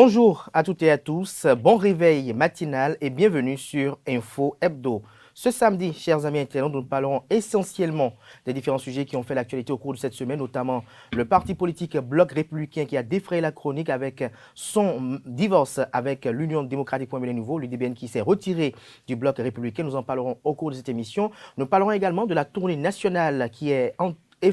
Bonjour à toutes et à tous, bon réveil matinal et bienvenue sur Info Hebdo. Ce samedi, chers amis internautes, nous parlerons essentiellement des différents sujets qui ont fait l'actualité au cours de cette semaine, notamment le parti politique Bloc républicain qui a défrayé la chronique avec son divorce avec l'Union démocratique pour un Bénin nouveau, l'UDBN qui s'est retiré du Bloc républicain. Nous en parlerons au cours de cette émission. Nous parlerons également de la tournée nationale qui est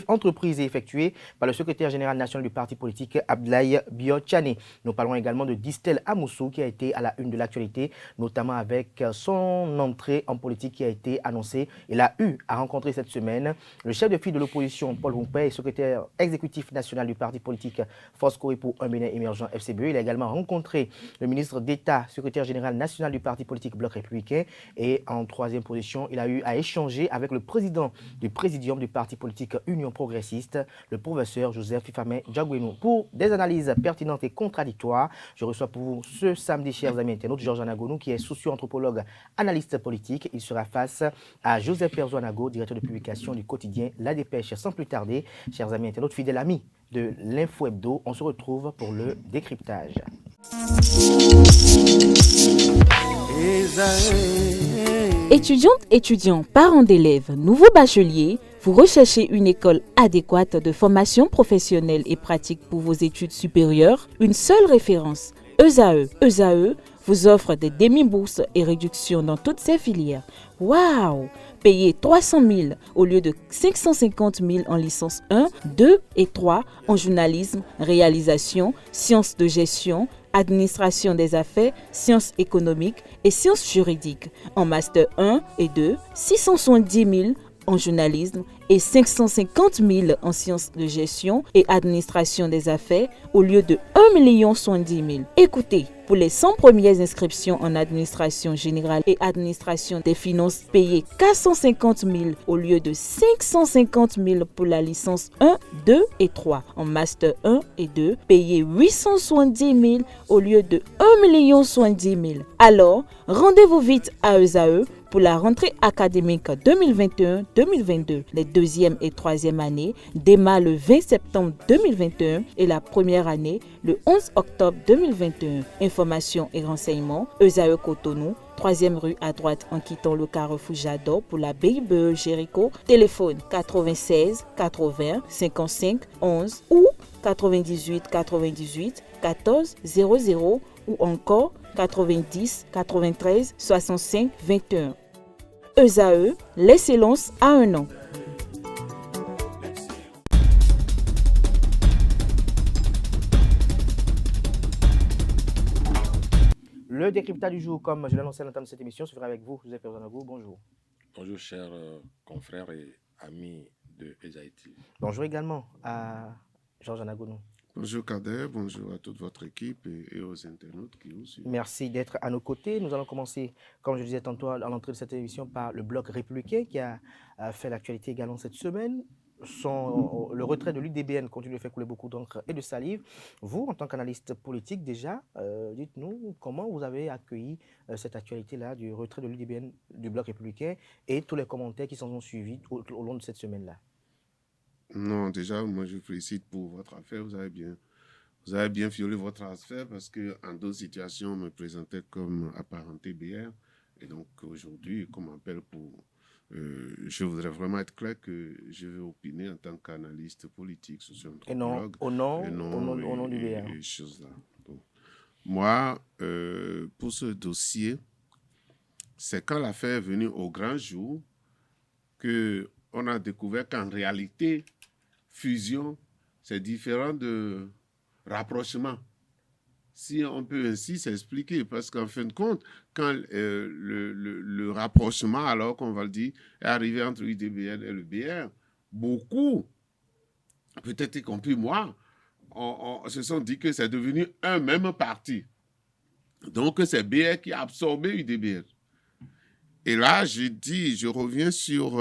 entreprise et effectuée par le secrétaire général national du parti politique Abdoulaye Biotchane. Nous parlerons également de Distel Amoussou qui a été à la une de l'actualité, notamment avec son entrée en politique qui a été annoncée. Il a eu à rencontrer cette semaine le chef de file de l'opposition Paul Rompé et secrétaire exécutif national du parti politique Force Corée pour un Bénin émergent FCBE. Il a également rencontré le ministre d'État, secrétaire général national du parti politique Bloc républicain. Et en troisième position, il a eu à échanger avec le président du présidium du parti politique Union progressiste, le professeur Joseph Fifame Diagouenou. Pour des analyses pertinentes et contradictoires, je reçois pour vous ce samedi, chers amis internautes, Georges Anagonou, qui est socio-anthropologue, analyste politique. Il sera face à Joseph Perzo-Anago, directeur de publication du quotidien La Dépêche. Sans plus tarder, chers amis internautes, fidèles amis de l'Info Hebdo, on se retrouve pour le décryptage. Étudiantes, étudiants, parents d'élèves, nouveaux bacheliers, vous recherchez une école adéquate de formation professionnelle et pratique pour vos études supérieures? Une seule référence, ESAE. ESAE vous offre des demi-bourses et réductions dans toutes ces filières. Waouh! Payez 300 000 au lieu de 550 000 en licence 1, 2 et 3 en journalisme, réalisation, sciences de gestion, administration des affaires, sciences économiques et sciences juridiques. En master 1 et 2, 670 000 en journalisme et 550 000 en sciences de gestion et administration des affaires au lieu de 1 070 000. Écoutez, pour les 100 premières inscriptions en administration générale et administration des finances, payez 450 000 au lieu de 550 000 pour la licence 1, 2 et 3. En master 1 et 2, payez 870 000 au lieu de 1 070 000. Alors, rendez-vous vite à ESAE pour la rentrée académique 2021-2022. Les deuxième et troisième années démarrent le 20 septembre 2021 et la première année le 11 octobre 2021. Informations et renseignements, ESAE Cotonou, 3e rue à droite en quittant le carrefour Jadot pour la BIBE Jéricho. Téléphone 96 80 55 11 ou 98 98 14 00 ou encore 90 93 65 21. ESAE, l'excellence à un an. Le décryptage du jour, comme je l'annonçais à l'entame de cette émission, se fera avec vous, Joseph Perzo-Anago. Bonjour. Bonjour, chers confrères et amis de ESAE. Bonjour également à Georges Anagonou. Bonjour Kader, bonjour à toute votre équipe et aux internautes qui vous suivent. Merci d'être à nos côtés. Nous allons commencer, comme je disais tantôt à l'entrée de cette émission, par le Bloc républicain qui a fait l'actualité également cette semaine. Le retrait de l'UDBN continue de faire couler beaucoup d'encre et de salive. Vous, en tant qu'analyste politique déjà, dites-nous comment vous avez accueilli cette actualité-là du retrait de l'UDBN du Bloc républicain et tous les commentaires qui s'en sont suivis au long de cette semaine-là. Non, déjà, moi je vous félicite pour votre affaire. Vous avez bien fiolé votre affaire parce qu'en d'autres situations, on me présentait comme apparenté BR. Et donc aujourd'hui, comme appel pour... je voudrais vraiment être clair que je vais opiner en tant qu'analyste politique, socio-anthropologue. Et non au nom du BR. Et choses là. Donc, moi, pour ce dossier, c'est quand l'affaire est venue au grand jour qu'on a découvert qu'en réalité, fusion, c'est différent de rapprochement. Si on peut ainsi s'expliquer, parce qu'en fin de compte, quand le rapprochement, alors qu'on va le dire, est arrivé entre l'UDBN et le BR, beaucoup, peut-être y compris moi, se sont dit que c'est devenu un même parti. Donc c'est BR qui a absorbé UDBN. Et là, je reviens sur,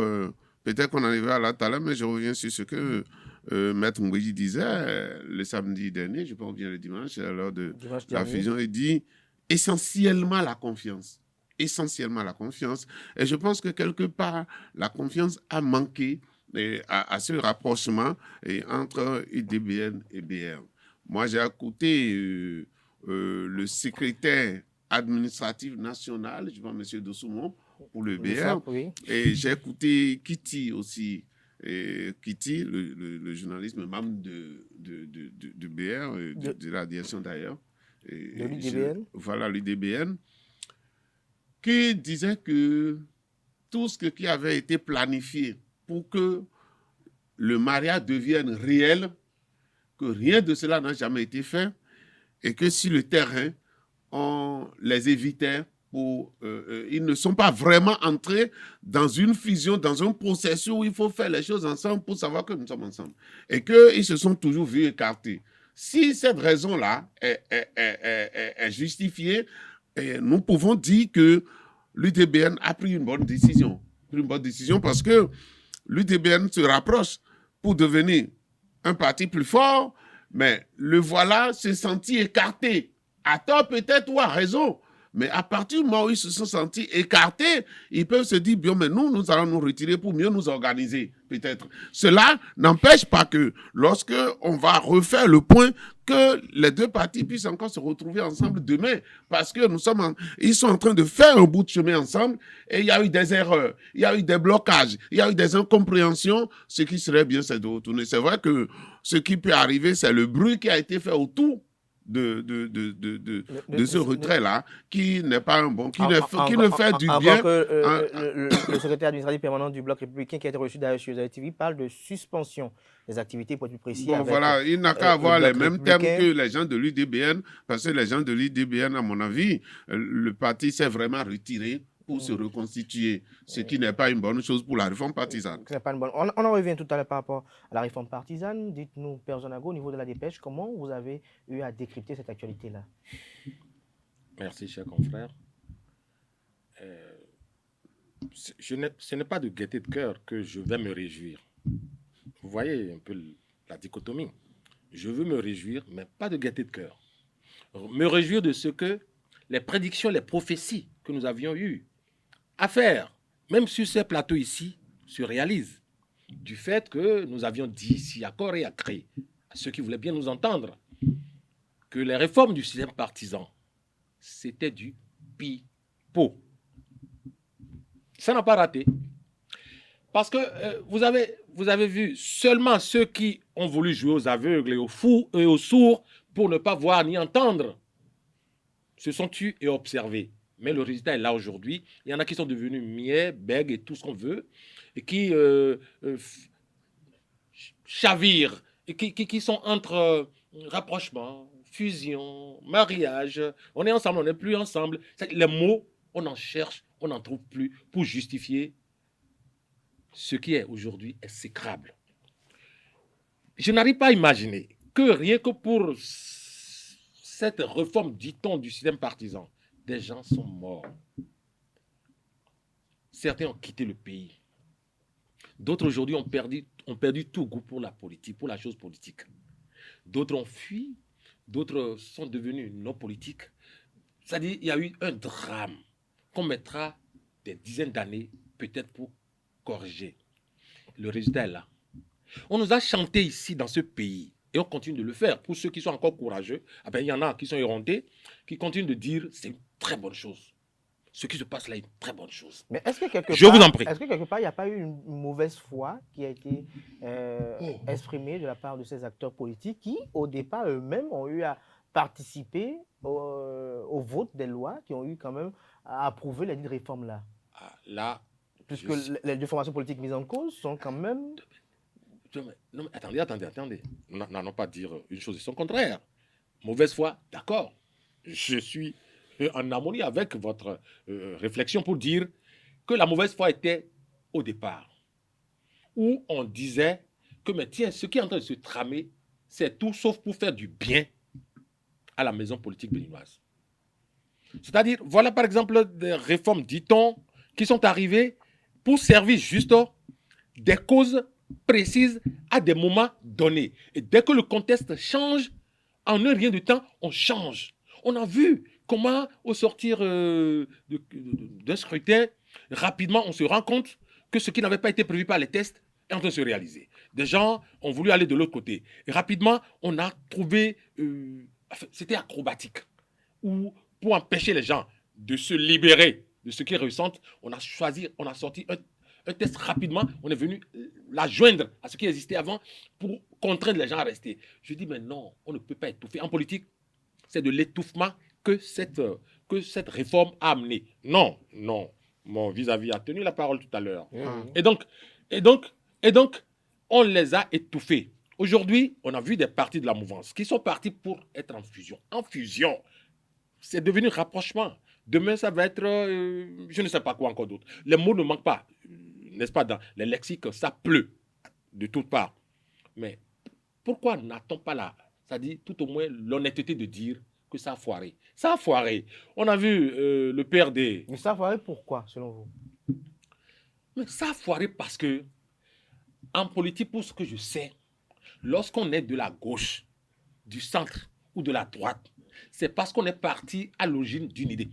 peut-être qu'on en arrivera là tout à l'heure, mais je reviens sur ce que Maître Mbouji disait le samedi dernier, je pense bien le dimanche, à l'heure de la fusion. Il dit essentiellement la confiance. Essentiellement la confiance. Et je pense que quelque part, la confiance a manqué à ce rapprochement entre UDBN et BR. Moi, j'ai écouté le secrétaire administratif national, je vois M. Dossoumon, pour le BR. Oui. Et j'ai écouté Kitty aussi. Et Kitty, le journaliste même de BR, de la direction d'ailleurs. De l'UDBN. Voilà, l'UDBN. Qui disait que tout ce qui avait été planifié pour que le mariage devienne réel, que rien de cela n'a jamais été fait, et que sur le terrain, on les évitait. Ils ne sont pas vraiment entrés dans une fusion, dans un processus où il faut faire les choses ensemble pour savoir que nous sommes ensemble. Et qu'ils se sont toujours vus écartés. Si cette raison-là est justifiée, nous pouvons dire que l'UDBN a pris une bonne décision. Parce que l'UDBN se rapproche pour devenir un parti plus fort, mais le voilà se sentit écarté. À tort peut-être ou à raison. Mais à partir du moment où ils se sont sentis écartés, ils peuvent se dire, bien, mais nous allons nous retirer pour mieux nous organiser, peut-être. Cela n'empêche pas que, lorsque on va refaire le point, que les deux partis puissent encore se retrouver ensemble demain. Parce que ils sont en train de faire un bout de chemin ensemble, et il y a eu des erreurs, il y a eu des blocages, il y a eu des incompréhensions. Ce qui serait bien, c'est de retourner. C'est vrai que ce qui peut arriver, c'est le bruit qui a été fait autour de ce retrait-là, qui n'est pas un bon, qui ne fait du bien. Le secrétaire administratif permanent du Bloc républicain, qui a été reçu d'ailleurs sur les TV, parle de suspension des activités, pour être plus précis. Bon, voilà, il n'a qu'à avoir les mêmes termes que les gens de l'UDBN, parce que les gens de l'UDBN, à mon avis, le parti s'est vraiment retiré pour se reconstituer, ce qui n'est pas une bonne chose pour la réforme partisane. On en revient tout à l'heure par rapport à la réforme partisane. Dites-nous, Père Zonago, au niveau de la dépêche, comment vous avez eu à décrypter cette actualité-là? Merci, cher confrère. Ce n'est pas de gaieté de cœur que je vais me réjouir. Vous voyez un peu la dichotomie. Je veux me réjouir, mais pas de gaieté de cœur. Me réjouir de ce que les prédictions, les prophéties que nous avions eues à faire, même sur ces plateaux ici, se réalisent. Du fait que nous avions dit ici à corps et à cri, à ceux qui voulaient bien nous entendre, que les réformes du système partisan, c'était du pipeau. Ça n'a pas raté. Parce que vous avez vu seulement ceux qui ont voulu jouer aux aveugles et aux fous et aux sourds pour ne pas voir ni entendre se sont tus et observés. Mais le résultat est là aujourd'hui. Il y en a qui sont devenus miais, bègues et tout ce qu'on veut, et qui chavirent, et qui sont entre rapprochement, fusion, mariage. On est ensemble, on n'est plus ensemble. Les mots, on en cherche, on n'en trouve plus pour justifier ce qui est aujourd'hui exécrable. Je n'arrive pas à imaginer que rien que pour cette réforme, dit-on, du système partisan, des gens sont morts. Certains ont quitté le pays. D'autres aujourd'hui ont perdu tout goût pour la politique, pour la chose politique. D'autres ont fui, d'autres sont devenus non politiques. C'est-à-dire qu'il y a eu un drame qu'on mettra des dizaines d'années peut-être pour corriger. Le résultat est là. On nous a chanté ici dans ce pays et on continue de le faire. Pour ceux qui sont encore courageux, il y en a qui sont éreintés, qui continuent de dire c'est une très bonne chose. Ce qui se passe là est une très bonne chose. Mais est-ce que quelque Je vous en prie. Est-ce que quelque part, il n'y a pas eu une mauvaise foi qui a été exprimée de la part de ces acteurs politiques qui, au départ, eux-mêmes, ont eu à participer au vote des lois qui ont eu quand même à approuver les dites réformes-là? Là, puisque les deux formations politiques mises en cause sont quand même... Non, mais attendez. N'allons pas dire une chose et son contraire. Mauvaise foi, d'accord. Je suis en harmonie avec votre réflexion pour dire que la mauvaise foi était au départ, où on disait que, mais tiens, ce qui est en train de se tramer, c'est tout sauf pour faire du bien à la maison politique béninoise. C'est-à-dire, voilà par exemple des réformes, dit-on, qui sont arrivées pour servir juste des causes précises à des moments donnés. Et dès que le contexte change, en un rien de temps, on change. On a vu comment, au sortir d'un scrutin, rapidement, on se rend compte que ce qui n'avait pas été prévu par les tests est en train de se réaliser. Des gens ont voulu aller de l'autre côté. Et rapidement, on a trouvé... c'était acrobatique. ou pour empêcher les gens de se libérer de ce qu'ils ressentent, on a sorti un test rapidement, on est venu la joindre à ce qui existait avant pour contraindre les gens à rester. Je dis, mais non, on ne peut pas étouffer. En politique, c'est de l'étouffement que cette réforme a amené. Non, mon vis-à-vis a tenu la parole tout à l'heure. Et donc, on les a étouffés. Aujourd'hui, on a vu des partis de la mouvance qui sont partis pour être en fusion. En fusion, c'est devenu rapprochement. Demain, ça va être, je ne sais pas quoi encore d'autre. Les mots ne manquent pas, n'est-ce pas, dans les lexiques, ça pleut de toutes parts. Mais pourquoi n'a-t-on pas là, c'est-à-dire tout au moins l'honnêteté de dire que ça a foiré? Ça a foiré. On a vu le PRD. Mais ça a foiré pourquoi, selon vous? Mais ça a foiré parce que, en politique, pour ce que je sais, lorsqu'on est de la gauche, du centre ou de la droite, c'est parce qu'on est parti à l'origine d'une idée.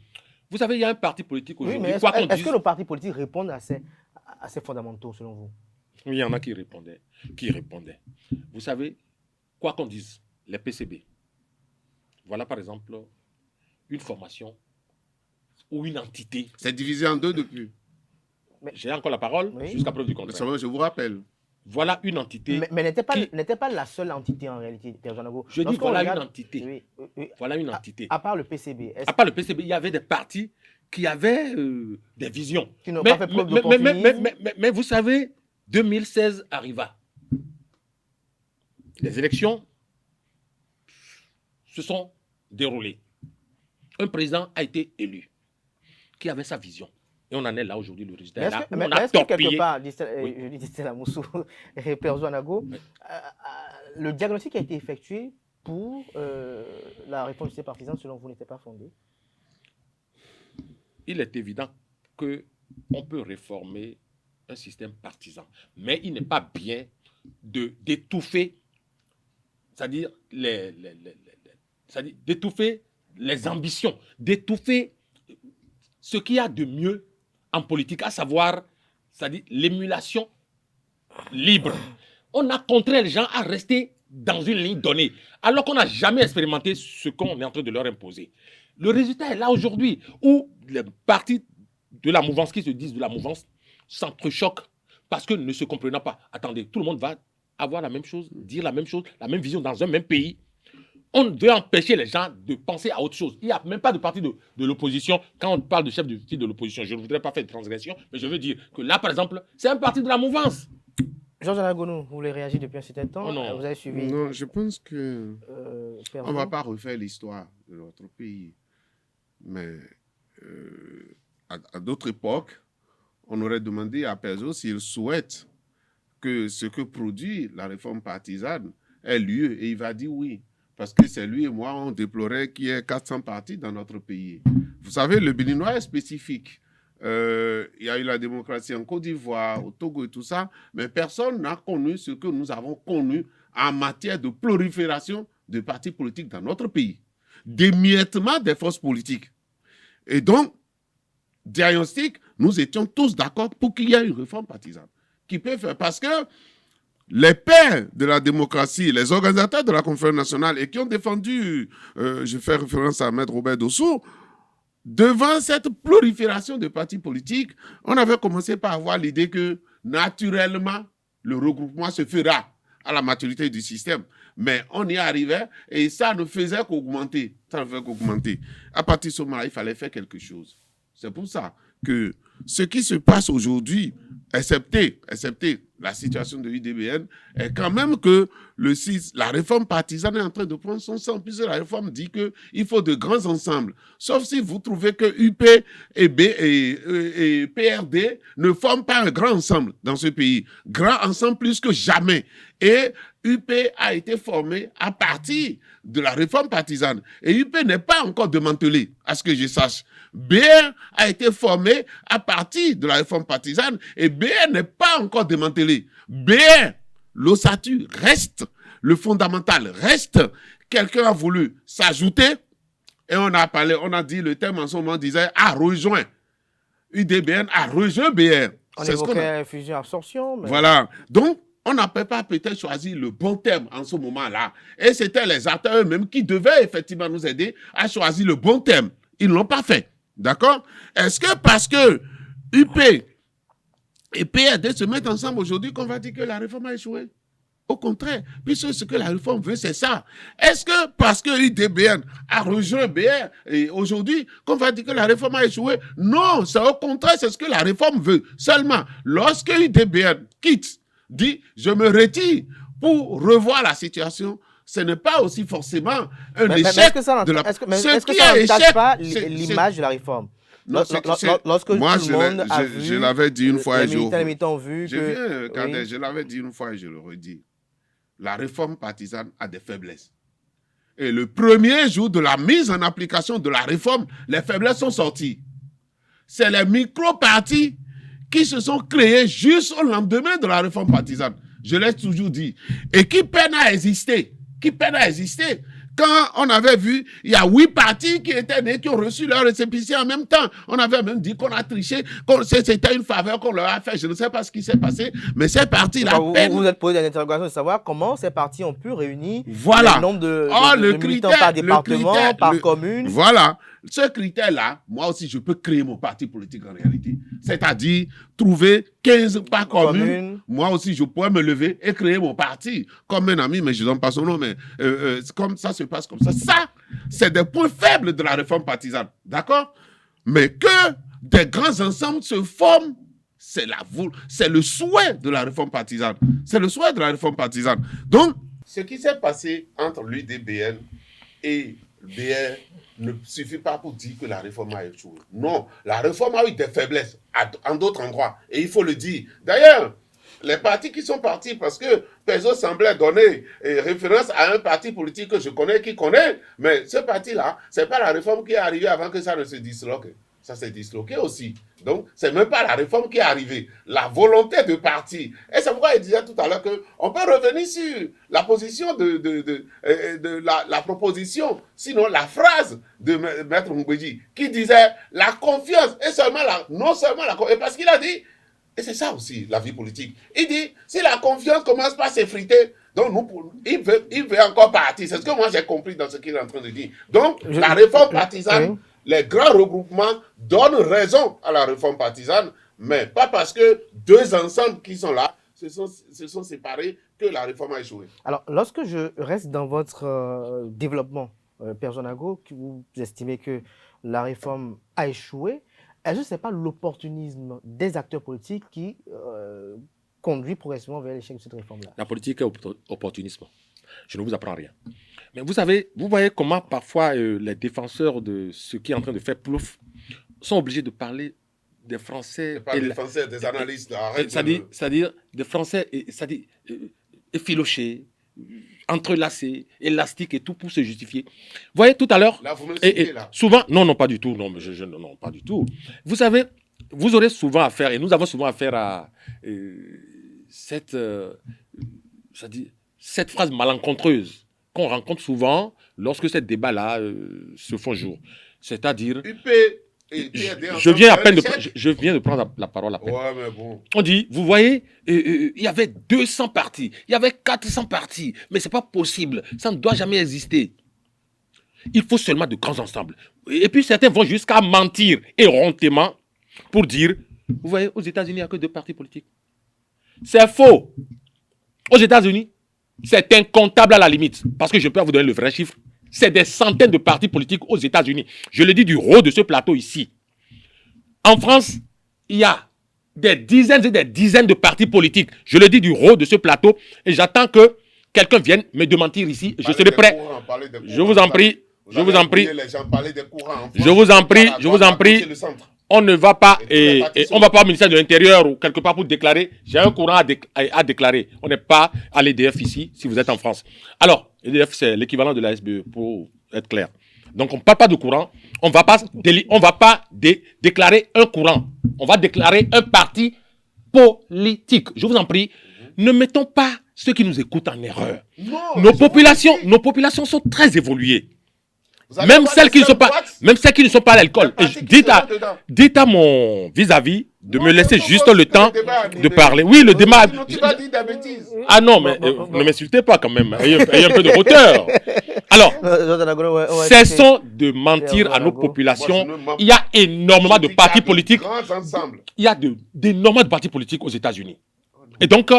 Vous savez, il y a un parti politique aujourd'hui. Oui, mais est-ce que nos partis politiques répondent à ces fondamentaux, selon vous? Oui, il y en a qui répondaient. Vous savez, quoi qu'on dise, les PCB, voilà par exemple une formation ou une entité. C'est divisé en deux depuis. J'ai encore la parole jusqu'à preuve du contraire. Je vous rappelle. Voilà une entité. Mais n'était pas la seule entité en réalité, Père Jean-Nago. Je dis voilà une entité. Oui. Voilà une entité. À part le PCB. À part le PCB, il y avait des partis qui avaient des visions. Qui n'ont pas fait preuve d'opportunisme. Mais vous savez, 2016 arriva. Les élections se sont déroulées. Un président a été élu qui avait sa vision. Et on en est là aujourd'hui, le résultat est là. Mais est-ce que quelque part, je dis Stella Moussou et Père Jean-Nago, le diagnostic qui a été effectué pour la réforme du partisan, selon vous, n'était pas fondé? Il est évident qu'on peut réformer un système partisan, mais il n'est pas bien d'étouffer, c'est-à-dire d'étouffer les ambitions, d'étouffer ce qu'il y a de mieux en politique, à savoir, c'est-à-dire l'émulation libre. On a contraint les gens à rester dans une ligne donnée, alors qu'on n'a jamais expérimenté ce qu'on est en train de leur imposer. Le résultat est là aujourd'hui, où les partis de la mouvance, qui se disent de la mouvance, s'entrechoquent parce que ne se comprenant pas. Attendez, tout le monde va avoir la même chose, dire la même chose, la même vision dans un même pays. On veut empêcher les gens de penser à autre chose. Il n'y a même pas de parti de l'opposition. Quand on parle de chef de parti de l'opposition, je ne voudrais pas faire de transgression, mais je veux dire que là, par exemple, c'est un parti de la mouvance. Georges Anagonou, vous voulez réagir depuis un certain temps? Non. Vous avez suivi? Non, je pense que on ne va pas refaire l'histoire de notre pays. Mais à d'autres époques, on aurait demandé à Perzo s'il souhaite que ce que produit la réforme partisane ait lieu. Et il va dire oui. Parce que c'est lui et moi, on déplorait qu'il y ait 400 partis dans notre pays. Vous savez, le Béninois est spécifique. Il y a eu la démocratie en Côte d'Ivoire, au Togo et tout ça, mais personne n'a connu ce que nous avons connu en matière de prolifération de partis politiques dans notre pays. D'émiettement des forces politiques. Et donc, diagnostic, nous étions tous d'accord pour qu'il y ait une réforme partisane qui peut faire. Parce que les pères de la démocratie, les organisateurs de la conférence nationale et qui ont défendu, je fais référence à Maître Robert Dossou, devant cette prolifération de partis politiques, on avait commencé par avoir l'idée que naturellement, le regroupement se fera à la maturité du système. Mais on y arrivait et ça ne faisait qu'augmenter. À partir de ce moment-là, il fallait faire quelque chose. C'est pour ça que ce qui se passe aujourd'hui, excepté la situation de l'UDBN, est quand même que la réforme partisane est en train de prendre son sens, puisque la réforme dit qu'il faut de grands ensembles. Sauf si vous trouvez que UP et PRD ne forment pas un grand ensemble dans ce pays. Grand ensemble plus que jamais. Et UP a été formé à partir de la réforme partisane. Et UP n'est pas encore démantelé, à ce que je sache. BR a été formé à partir de la réforme partisane et BR n'est pas encore démantelé. BR, l'ossature reste, le fondamental reste. Quelqu'un a voulu s'ajouter et on a dit, le thème en ce moment disait, a rejoint. UDBN a rejoint BR. On évoquait fusion-absorption. Mais... Voilà. Donc, on n'avait pas peut-être choisi le bon terme en ce moment-là. Et c'était les acteurs eux-mêmes qui devaient effectivement nous aider à choisir le bon terme. Ils ne l'ont pas fait. D'accord? Est-ce que parce que UP et PRD se mettent ensemble aujourd'hui qu'on va dire que la réforme a échoué? Au contraire, puisque ce que la réforme veut, c'est ça. Est-ce que parce que UDBN a rejoint BR et aujourd'hui, qu'on va dire que la réforme a échoué? Non, c'est au contraire, c'est ce que la réforme veut. Seulement, lorsque UDBN quitte, dit « je me retire » pour revoir la situation, ce n'est pas aussi forcément un échec de la... Est-ce que ça n'entache pas l'image de la réforme? Non, lorsque moi, tout le monde a vu, je l'avais dit une fois et les militants ont vu que... Je l'avais dit une fois et je le redis. La réforme partisane a des faiblesses. Et le premier jour de la mise en application de la réforme, les faiblesses sont sorties. C'est les micro-partis qui se sont créés juste au lendemain de la réforme partisane. Je l'ai toujours dit. Et qui peinent à exister. Quand on avait vu, il y a 8 partis qui étaient nés, qui ont reçu leur récépissé en même temps. On avait même dit qu'on a triché, c'était une faveur qu'on leur a fait. Je ne sais pas ce qui s'est passé, mais ces partis-là... Vous vous êtes posé une interrogation de savoir comment ces partis ont pu réunir le nombre de militants par département, par commune. Voilà. Ce critère-là, moi aussi, je peux créer mon parti politique en réalité. C'est-à-dire, trouver 15 par commune. Moi aussi, je pourrais me lever et créer mon parti. Comme un ami, mais je ne donne pas son nom, mais comme ça se passe comme ça. Ça, c'est des points faibles de la réforme partisane. D'accord? Mais que des grands ensembles se forment, c'est le souhait de la réforme partisane. C'est le souhait de la réforme partisane. Donc, ce qui s'est passé entre l'UDBN et BR ne suffit pas pour dire que la réforme a échoué. Non, la réforme a eu des faiblesses en d'autres endroits. Et il faut le dire. D'ailleurs, les partis qui sont partis, parce que Pezo semblait donner référence à un parti politique que je connais, qui connaît, mais ce parti-là, ce n'est pas la réforme qui est arrivée avant que ça ne se disloque. Ça s'est disloqué aussi. Donc, ce n'est même pas la réforme qui est arrivée. La volonté de partir. Et c'est pourquoi il disait tout à l'heure qu'on peut revenir sur la position de la proposition, sinon la phrase de Maître Moukwedji, qui disait la confiance, et non seulement la confiance, parce qu'il a dit, et c'est ça aussi la vie politique, il dit, si la confiance commence par s'effriter, donc il veut encore partir. C'est ce que moi j'ai compris dans ce qu'il est en train de dire. Donc, la réforme partisane, les grands regroupements donnent raison à la réforme partisane, mais pas parce que deux ensembles qui sont là se sont séparés que la réforme a échoué. Alors, lorsque je reste dans votre développement, Père Jonago, vous estimez que la réforme a échoué, est-ce que ce n'est pas l'opportunisme des acteurs politiques qui conduit progressivement vers l'échec de cette réforme-là? La politique est opportunisme. Je ne vous apprends rien. Mais vous voyez comment parfois les défenseurs de ce qui est en train de faire plouf sont obligés de parler des Français. Pas des Français, des analystes. C'est-à-dire des Français effilochés, entrelacés, élastiques et tout pour se justifier. Vous voyez tout à l'heure. Là, vous me le citez, là. Souvent, non, pas du tout. Non, non, pas du tout. Vous savez, vous aurez souvent affaire, et nous avons souvent affaire à cette phrase malencontreuse qu'on rencontre souvent lorsque ces débats-là se font jour. C'est-à-dire... Je viens de prendre la parole à peine. Ouais, mais bon. On dit, vous voyez, il y avait 200 partis, il y avait 400 partis, mais ce n'est pas possible, ça ne doit jamais exister. Il faut seulement de grands ensembles. Et puis certains vont jusqu'à mentir éhontément pour dire, vous voyez, aux États-Unis, il n'y a que 2 partis politiques. C'est faux. Aux États-Unis, c'est incontable à la limite, parce que je peux vous donner le vrai chiffre. C'est des centaines de partis politiques aux États-Unis. Je le dis du haut de ce plateau ici. En France, il y a des dizaines et des dizaines de partis politiques. Je le dis du haut de ce plateau et j'attends que quelqu'un vienne me démentir ici. Je serai prêt. Je vous en prie. Je vous en prie. Je vous en prie. On ne va pas on va pas au ministère de l'Intérieur ou quelque part pour déclarer. J'ai un courant à déclarer. On n'est pas à l'EDF ici, si vous êtes en France. Alors, l'EDF, c'est l'équivalent de la SBE, pour être clair. Donc, on ne parle pas de courant. On ne va pas déclarer un courant. On va déclarer un parti politique. Je vous en prie, ne mettons pas ceux qui nous écoutent en erreur. Non, nos populations sont très évoluées. Même celles qui ne sont pas à l'école. Dites à mon vis-à-vis de me laisser juste le temps de parler. Oui, le débat... Tu vas dire des bêtises. Ah non, mais ne m'insultez pas quand même. Ayez un peu de hauteur. Alors, cessons de mentir à nos populations. Il y a énormément de partis politiques. Il y a d'énormément de partis politiques aux États-Unis. Et donc,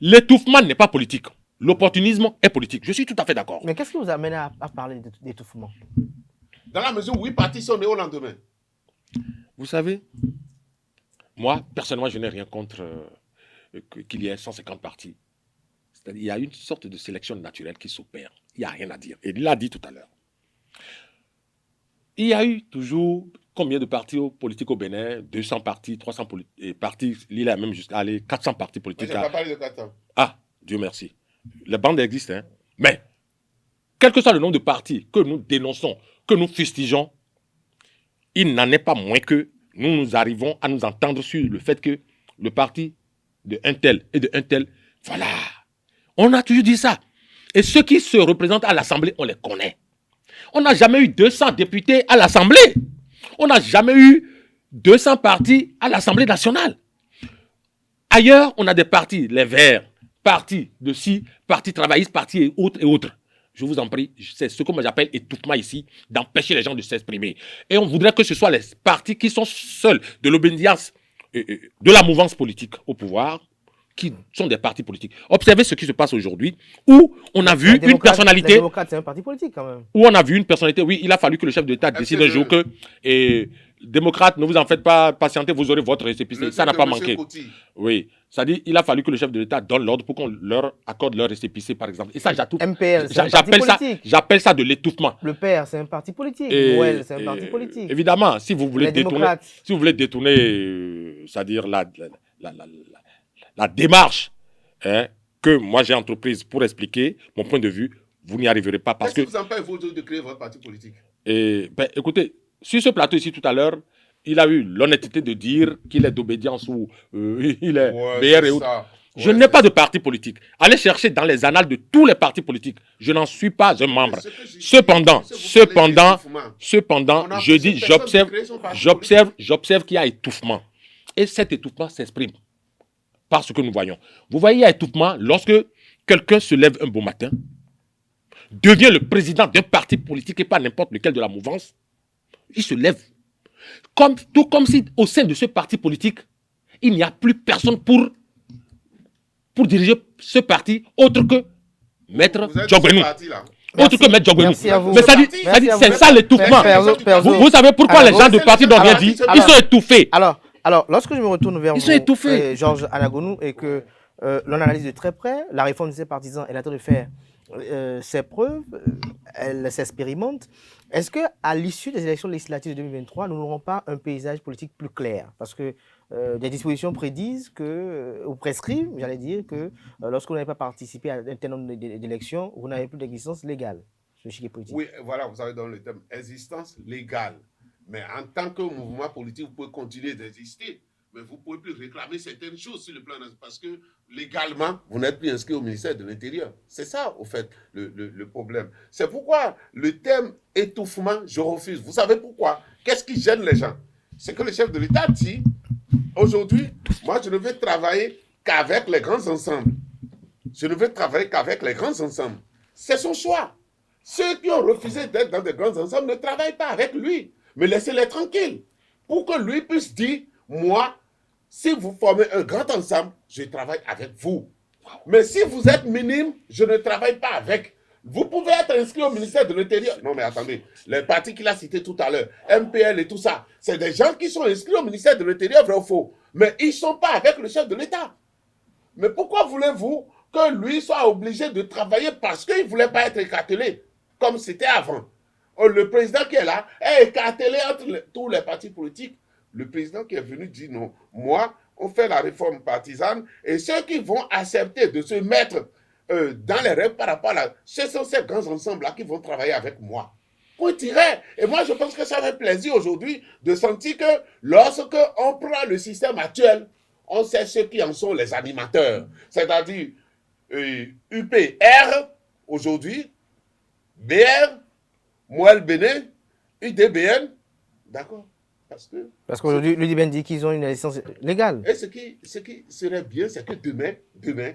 l'étouffement n'est pas politique. L'opportunisme est politique. Je suis tout à fait d'accord. Mais qu'est-ce qui vous amène à parler d'étouffement? Dans la mesure où 8 partis sont nés au lendemain. Vous savez, moi, personnellement, je n'ai rien contre qu'il y ait 150 partis. C'est-à-dire qu'il y a une sorte de sélection naturelle qui s'opère. Il n'y a rien à dire. Et il l'a dit tout à l'heure. Il y a eu toujours combien de partis politiques au Bénin? 200 partis, 300 partis. Il y a même jusqu'à 400 partis politiques. Je n'ai pas parlé de 400. Ah, Dieu merci. Les bandes existent, hein. Mais, quel que soit le nombre de partis que nous dénonçons, que nous fustigeons, il n'en est pas moins que nous arrivons à nous entendre sur le fait que le parti de un tel et de un tel, voilà. On a toujours dit ça. Et ceux qui se représentent à l'Assemblée, on les connaît. On n'a jamais eu 200 députés à l'Assemblée. On n'a jamais eu 200 partis à l'Assemblée nationale. Ailleurs, on a des partis, les Verts, partis de ci, partis travaillistes, partis et autres. Je vous en prie, c'est ce que moi j'appelle étouffement ici, d'empêcher les gens de s'exprimer. Et on voudrait que ce soit les partis qui sont seuls de l'obédience de la mouvance politique au pouvoir, qui sont des partis politiques. Observez ce qui se passe aujourd'hui, où on a vu une personnalité... Les démocrates, c'est un parti politique quand même. Où on a vu une personnalité, oui, il a fallu que le chef de l'État décide un jour que... démocrates, ne vous en faites pas patienter, vous aurez votre récépissé. Ça n'a pas manqué. Oui, c'est-à-dire il a fallu que le chef de l'État donne l'ordre pour qu'on leur accorde leur récépissé, par exemple. Et ça, j'appelle ça de l'étouffement. Le PR, c'est un parti politique. Mouel, c'est un parti politique. Évidemment, si vous voulez détourner, c'est-à-dire la démarche que moi j'ai entreprise pour expliquer mon point de vue, vous n'y arriverez pas parce que... Qu'est-ce qui vous empêche, vous, de créer votre parti politique? Écoutez, sur ce plateau ici tout à l'heure, il a eu l'honnêteté de dire qu'il est d'obédience ou il est BR et autres. Je n'ai pas de parti politique. Allez chercher dans les annales de tous les partis politiques. Je n'en suis pas un membre. Cependant, je dis, j'observe qu'il y a étouffement. Et cet étouffement s'exprime par ce que nous voyons. Vous voyez, il y a étouffement lorsque quelqu'un se lève un beau matin, devient le président d'un parti politique et pas n'importe lequel de la mouvance, il se lève. Tout comme si au sein de ce parti politique, il n'y a plus personne pour diriger ce parti autre que Maître Djogbenou. Autre que Maître Djogbenou. Mais c'est ça l'étouffement. Vous savez pourquoi les gens de parti n'ont rien dit? Ils sont étouffés. Alors, lorsque je me retourne vers vous, Georges Anagonu, et que l'on analyse de très près, la réforme de ses partisans est en train de faire ses preuves, elle s'expérimente. Est-ce qu'à l'issue des élections législatives de 2023, nous n'aurons pas un paysage politique plus clair? Parce que des dispositions prédisent ou prescrivent, j'allais dire, que lorsque vous n'avez pas participé à un tel nombre d'élections, vous n'avez plus d'existence légale sur l'échiquier politique. Oui, voilà, vous avez dans le terme existence légale. Mais en tant que mouvement politique, vous pouvez continuer d'exister. Mais vous ne pouvez plus réclamer certaines choses sur le plan national parce que légalement, vous n'êtes plus inscrit au ministère de l'Intérieur. C'est ça, au fait, le problème. C'est pourquoi le terme étouffement, je refuse. Vous savez pourquoi? Qu'est-ce qui gêne les gens? C'est que le chef de l'État dit, aujourd'hui, moi, je ne veux travailler qu'avec les grands ensembles. Je ne veux travailler qu'avec les grands ensembles. C'est son choix. Ceux qui ont refusé d'être dans des grands ensembles ne travaillent pas avec lui. Mais laissez-les tranquilles. Pour que lui puisse dire, moi, si vous formez un grand ensemble, je travaille avec vous. Mais si vous êtes minime, je ne travaille pas avec. Vous pouvez être inscrit au ministère de l'Intérieur. Non, mais attendez, les partis qu'il a cités tout à l'heure, MPL et tout ça, c'est des gens qui sont inscrits au ministère de l'Intérieur, vrai ou faux. Mais ils ne sont pas avec le chef de l'État. Mais pourquoi voulez-vous que lui soit obligé de travailler parce qu'il ne voulait pas être écartelé, comme c'était avant? Le président qui est là est écartelé entre tous les partis politiques. Le président qui est venu dit non, moi, on fait la réforme partisane et ceux qui vont accepter de se mettre dans les règles par rapport à ce sont ces grands ensembles-là qui vont travailler avec moi. Point tiré. Et moi, je pense que ça fait plaisir aujourd'hui de sentir que lorsque on prend le système actuel, on sait ceux qui en sont les animateurs. C'est-à-dire UPR aujourd'hui, BR, Mouel Bénin, UDBN, d'accord. Parce qu'aujourd'hui, l'UDBN dit qu'ils ont une licence légale. Et ce qui serait bien, c'est que demain,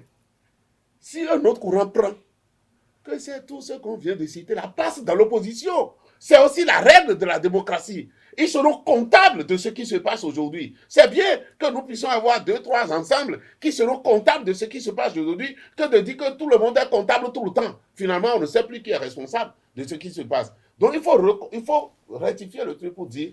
si un autre courant prend, que c'est tout ce qu'on vient de citer, la passe dans l'opposition. C'est aussi la règle de la démocratie. Ils seront comptables de ce qui se passe aujourd'hui. C'est bien que nous puissions avoir 2, 3 ensembles qui seront comptables de ce qui se passe aujourd'hui, que de dire que tout le monde est comptable tout le temps. Finalement, on ne sait plus qui est responsable de ce qui se passe. Donc, il faut rectifier le truc pour dire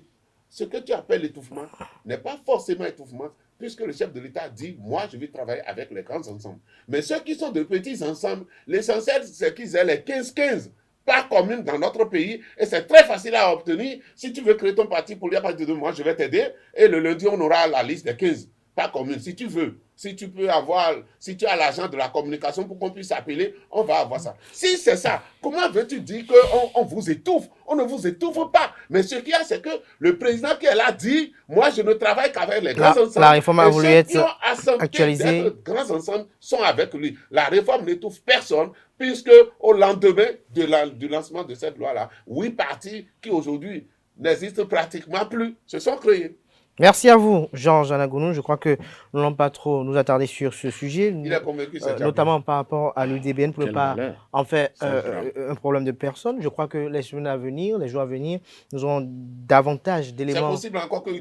ce que tu appelles l'étouffement n'est pas forcément étouffement, puisque le chef de l'État dit, moi, je vais travailler avec les grands ensembles. Mais ceux qui sont de petits ensembles, l'essentiel, c'est qu'ils aient les 15-15 par commune dans notre pays, et c'est très facile à obtenir. Si tu veux créer ton parti pour lui, à partir de moi, je vais t'aider, et le lundi, on aura la liste des 15 par commune, si tu veux. Si tu peux avoir, si tu as l'argent de la communication pour qu'on puisse appeler, on va avoir ça. Si c'est ça, comment veux-tu dire qu'on vous étouffe? On ne vous étouffe pas. Mais ce qu'il y a, c'est que le président qui est là dit, moi je ne travaille qu'avec les grands ensembles. La réforme a voulu être actualisée. Les grands ensembles sont avec lui. La réforme n'étouffe personne, puisque au lendemain du lancement de cette loi-là, 8 partis qui aujourd'hui n'existent pratiquement plus se sont créés. Merci à vous, Georges Anagounou. Je crois que nous n'allons pas trop nous attarder sur ce sujet, Il est convaincu, notamment par rapport à l'UDBN, pour ne pas en faire un problème de personne. Je crois que les semaines à venir, les jours à venir, nous aurons davantage d'éléments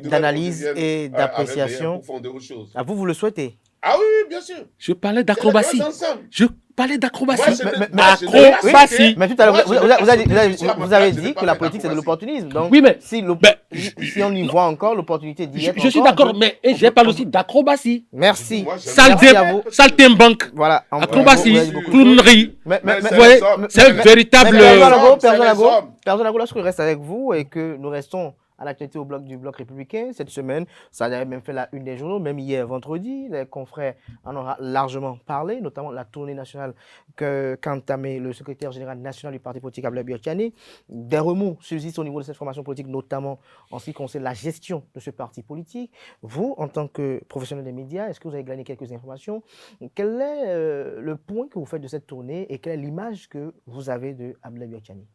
d'analyse et d'appréciation. À vous, vous le souhaitez? Ah oui, bien sûr. Je parlais d'acrobatie. Mais tout à l'heure, vous avez dit que la politique, c'est de l'opportunisme. Donc, oui, mais si on y voit encore l'opportunité d'y être. Je suis d'accord, mais j'ai parlé aussi d'acrobatie. Merci. Saltimbanque. Voilà. Acrobatie, clownerie. Vous voyez, c'est un véritable. Personne lorsque je reste avec vous et que nous restons à l'actualité du bloc républicain cette semaine, ça a même fait la une des journaux, même hier vendredi, les confrères en ont largement parlé, notamment la tournée nationale qu'a entamé le secrétaire général national du parti politique Abdoulaye Biachani. Des remous subsistent au niveau de cette formation politique, notamment en ce qui concerne la gestion de ce parti politique. Vous, en tant que professionnel des médias, est-ce que vous avez glané quelques informations? Quel est le point que vous faites de cette tournée et quelle est l'image que vous avez de Abdoulaye Biachani?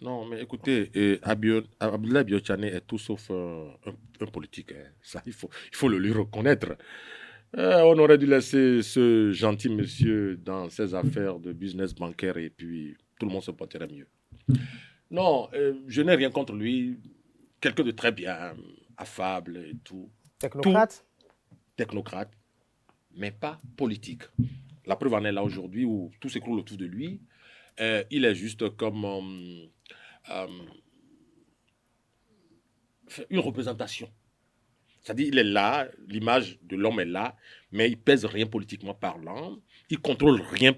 Non, mais écoutez, Abdoulaye Biachani est tout sauf un politique. Hein. Ça, il faut le lui reconnaître. On aurait dû laisser ce gentil monsieur dans ses affaires de business bancaire et puis tout le monde se porterait mieux. Non, je n'ai rien contre lui. Quelqu'un de très bien, affable et tout. Technocrate? Technocrate, mais pas politique. La preuve en est là aujourd'hui où tout s'écroule autour de lui. Il est juste comme une représentation. C'est-à-dire, il est là, l'image de l'homme est là, mais il pèse rien politiquement parlant, il contrôle rien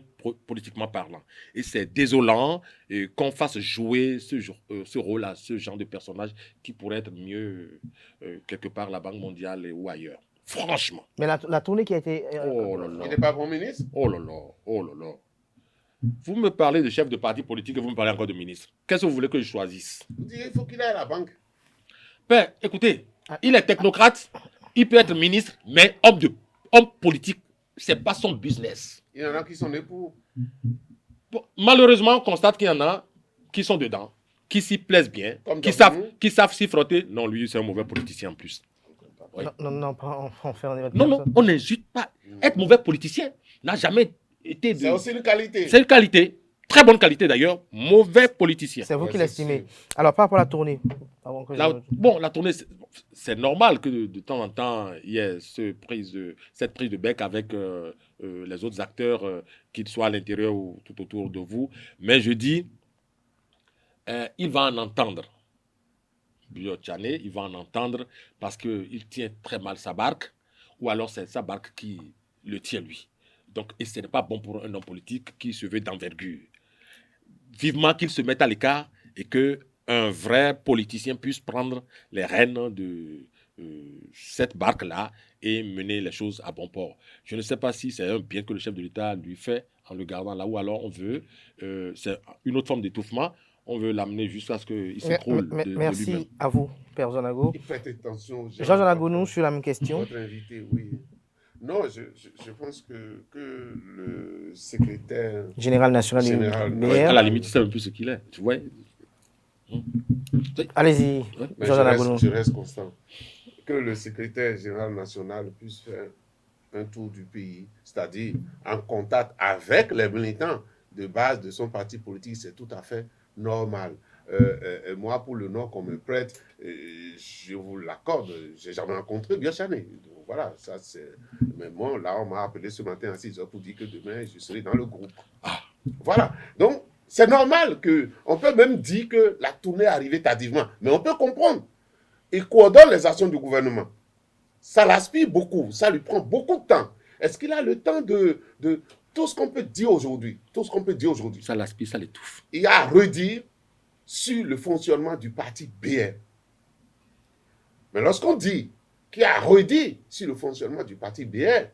politiquement parlant. Et c'est désolant qu'on fasse jouer ce rôle-là, ce genre de personnage qui pourrait être mieux quelque part à la Banque mondiale ou ailleurs. Franchement. Mais la tournée qui a été... Oh là là. Il n'est pas bon ministre? Oh là là, oh là là. Vous me parlez de chef de parti politique et vous me parlez encore de ministre. Qu'est-ce que vous voulez que je choisisse? Vous dites, il faut qu'il aille à la banque. Ben, écoutez, il est technocrate, il peut être ministre, mais homme politique, c'est pas son business. Il y en a qui sont nés pour. Bon, malheureusement, on constate qu'il y en a qui sont dedans, qui s'y plaisent bien, qui savent s'y frotter. Non, lui, c'est un mauvais politicien en plus. Oui. Non, pas on fait Non, on n'insulte pas. Être mauvais politicien n'a jamais été de... C'est aussi une qualité. C'est une qualité. Très bonne qualité d'ailleurs. Mauvais politicien. C'est vous qui l'estimez. Alors, par rapport à la tournée. La tournée, c'est normal que de temps en temps, il y ait cette prise de bec avec les autres acteurs, qu'ils soient à l'intérieur ou tout autour de vous. Mais je dis, il va en entendre. Biachani, il va en entendre parce qu'il tient très mal sa barque, ou alors c'est sa barque qui le tient lui. Donc, et ce n'est pas bon pour un homme politique qui se veut d'envergure. Vivement qu'il se mette à l'écart et qu'un vrai politicien puisse prendre les rênes de cette barque-là et mener les choses à bon port. Je ne sais pas si c'est un bien que le chef de l'État lui fait en le gardant là, ou alors on veut, c'est une autre forme d'étouffement, on veut l'amener jusqu'à ce qu'il s'écroule de lui-même. Merci à vous, Père Zonago. Faites attention. Jean Anagounou, sur la même question. Votre invité, oui. Non, je pense que le secrétaire général national à la limite, c'est un peu ce qu'il est, tu vois. Allez-y, Mais Georges Anagono. je reste constant. Que le secrétaire général national puisse faire un tour du pays, c'est-à-dire en contact avec les militants de base de son parti politique, c'est tout à fait normal. Moi, pour le nom qu'on me prête, je vous l'accorde, je n'ai jamais rencontré Biachané. Voilà, ça c'est... Mais moi, là, on m'a appelé ce matin à 6h pour dire que demain, je serai dans le groupe. Voilà. Donc, c'est normal qu'on peut même dire que la tournée est arrivée tardivement, mais on peut comprendre. Il coordonne les actions du gouvernement. Ça l'aspire beaucoup, ça lui prend beaucoup de temps. Est-ce qu'il a le temps de tout ce qu'on peut dire aujourd'hui? Tout ce qu'on peut dire aujourd'hui. Ça l'aspire, ça l'étouffe. Il a à redire sur le fonctionnement du parti BR. Mais lorsqu'on dit qu'il a à redire sur le fonctionnement du parti BR,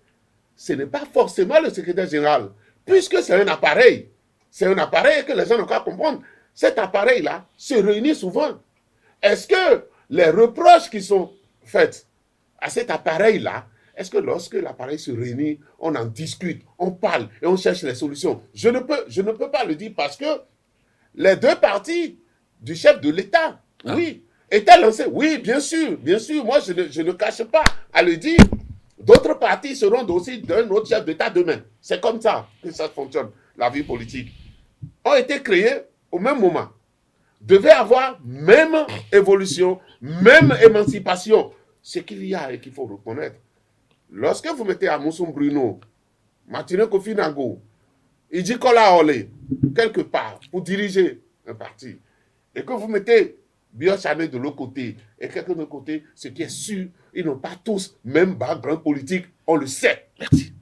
ce n'est pas forcément le secrétaire général, puisque c'est un appareil. C'est un appareil que les gens n'ont qu'à comprendre. Cet appareil-là se réunit souvent. Est-ce que les reproches qui sont faits à cet appareil-là, est-ce que lorsque l'appareil se réunit, on en discute, on parle et on cherche les solutions? Je ne peux pas le dire parce que les deux partis du chef de l'État, oui, étaient lancés. Oui, bien sûr, moi je ne cache pas à le dire. D'autres partis seront aussi d'un autre chef d'État demain. C'est comme ça que ça fonctionne, la vie politique. Ont été créés au même moment. Devait avoir même évolution, même émancipation. Ce qu'il y a et qu'il faut reconnaître. Lorsque vous mettez à Moussum Bruno, Martine Kofi Nango, Idjikola Ole, quelque part, pour diriger un parti, et que vous mettez Biachané de l'autre côté, et quelqu'un de l'autre côté, ce qui est sûr, ils n'ont pas tous même background politique, on le sait. Merci.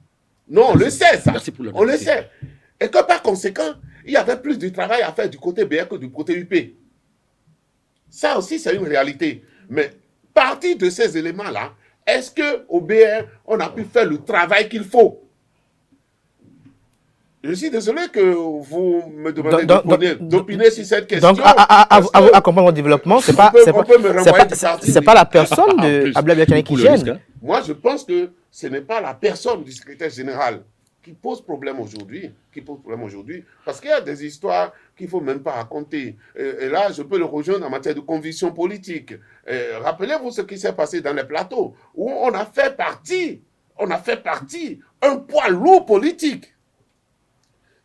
Non, on le sait, ça. Merci pour on le sait. Et que par conséquent, il y avait plus de travail à faire du côté BR que du côté UP. Ça aussi, c'est une réalité. Mais partir de ces éléments-là, est-ce qu'au BR, on a pu faire le travail qu'il faut? Je suis désolé que vous me demandez d'opiner sur cette question. Donc, à comprendre mon développement, c'est pas la personne de Abdoulaye Biachané qui gêne. Moi, je pense que ce n'est pas la personne du secrétaire général qui pose problème aujourd'hui, parce qu'il y a des histoires qu'il ne faut même pas raconter. Et là, je peux le rejoindre en matière de conviction politique. Rappelez-vous ce qui s'est passé dans les plateaux, où on a fait partie un poids lourd politique.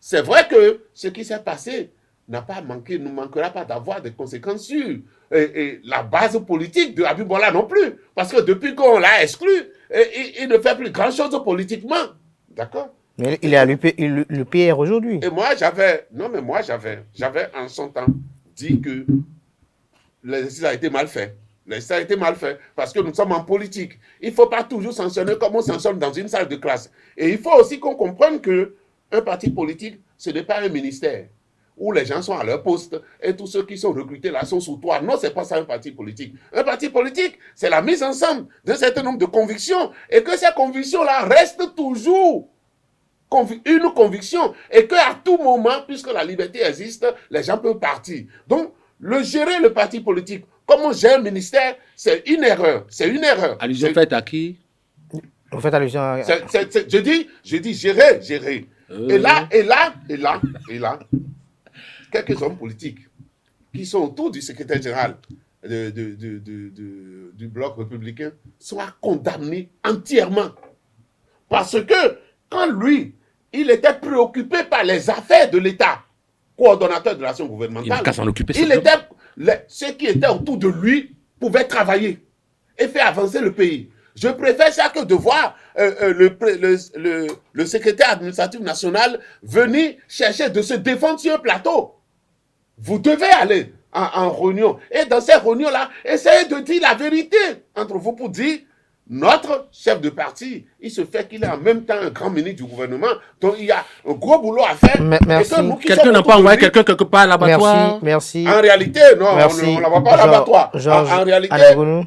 C'est vrai que ce qui s'est passé ne manquera pas d'avoir des conséquences sur et la base politique de Abibola non plus. Parce que depuis qu'on l'a exclu, il ne fait plus grand-chose politiquement. D'accord? Mais il est à l'UPR aujourd'hui. Et moi, j'avais en son temps dit que l'exercice a été mal fait. L'exercice a été mal fait parce que nous sommes en politique. Il ne faut pas toujours sanctionner comme on sanctionne dans une salle de classe. Et il faut aussi qu'on comprenne qu'un parti politique, ce n'est pas un ministère où les gens sont à leur poste et tous ceux qui sont recrutés là sont sous toi. Non, ce n'est pas ça un parti politique. Un parti politique, c'est la mise ensemble d'un certain nombre de convictions et que ces convictions-là restent toujours une conviction et qu'à tout moment, puisque la liberté existe, les gens peuvent partir. Donc, gérer le parti politique comme on gère un ministère, c'est une erreur. C'est une erreur. Allusion faite à qui? Vous faites allusion à... Je dis gérer. Et là, quelques hommes politiques qui sont autour du secrétaire général du bloc républicain sont condamnés entièrement. Parce que quand lui, il était préoccupé par les affaires de l'État, coordonnateur de l'action gouvernementale, il n'a qu'à s'en occuper. Ceux qui étaient autour de lui pouvaient travailler et faire avancer le pays. Je préfère ça que de voir le secrétaire administratif national venir chercher de se défendre sur un plateau. Vous devez aller en réunion. Et dans ces réunions-là, essayez de dire la vérité entre vous pour dire notre chef de parti, il se fait qu'il est en même temps un grand ministre du gouvernement. Donc il y a un gros boulot à faire. Merci. Quelqu'un n'a pas envoyé quelqu'un quelque part à l'abattoir. Merci. En réalité, non, on ne l'envoie pas à l'abattoir. En réalité,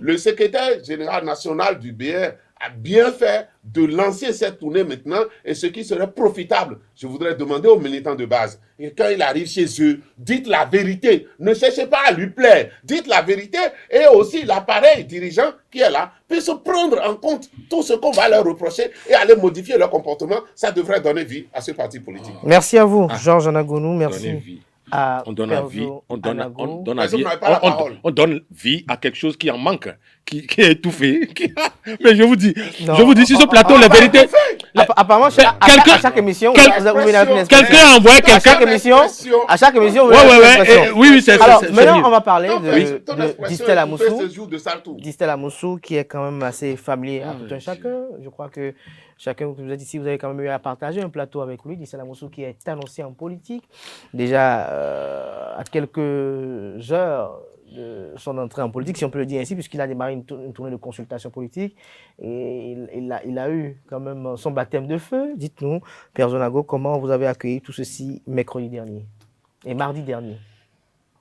le secrétaire général national du BR a bien fait de lancer cette tournée maintenant et ce qui serait profitable, je voudrais demander aux militants de base, et quand il arrive chez eux, dites la vérité, ne cherchez pas à lui plaire, dites la vérité et aussi l'appareil dirigeant qui est là puisse prendre en compte tout ce qu'on va leur reprocher et aller modifier leur comportement, ça devrait donner vie à ce parti politique. Merci à vous, Georges Anagono, merci. à On donne la vie, Perzo on donne la Personne vie, n'avait pas la parole. on donne vie à quelque chose qui en manque, qui est étouffé. Mais je vous dis, Non, sur ce plateau, les vérités. Apparemment, à chaque émission, vous venez avec une expression. Quelqu'un a envoyé À chaque quelqu'un. émission, vous Ouais, venez avec une ouais, expression. oui, c'est Alors, c'est maintenant, mieux. on va parler Ton de expression Distel est Amoussou. étouffée ce jour de Salto. Distel Amoussou, qui est quand même assez familier à Ah, tout un oui, chacun. Je crois que chacun que vous êtes ici, vous avez quand même eu à partager un plateau avec lui. Distel Amoussou, qui est annoncé en politique. Déjà, à quelques heures de son entrée en politique, si on peut le dire ainsi, puisqu'il a démarré une tournée de consultation politique. Et il a eu quand même son baptême de feu. Dites-nous, Père Zonago, comment vous avez accueilli tout ceci mercredi dernier et mardi dernier?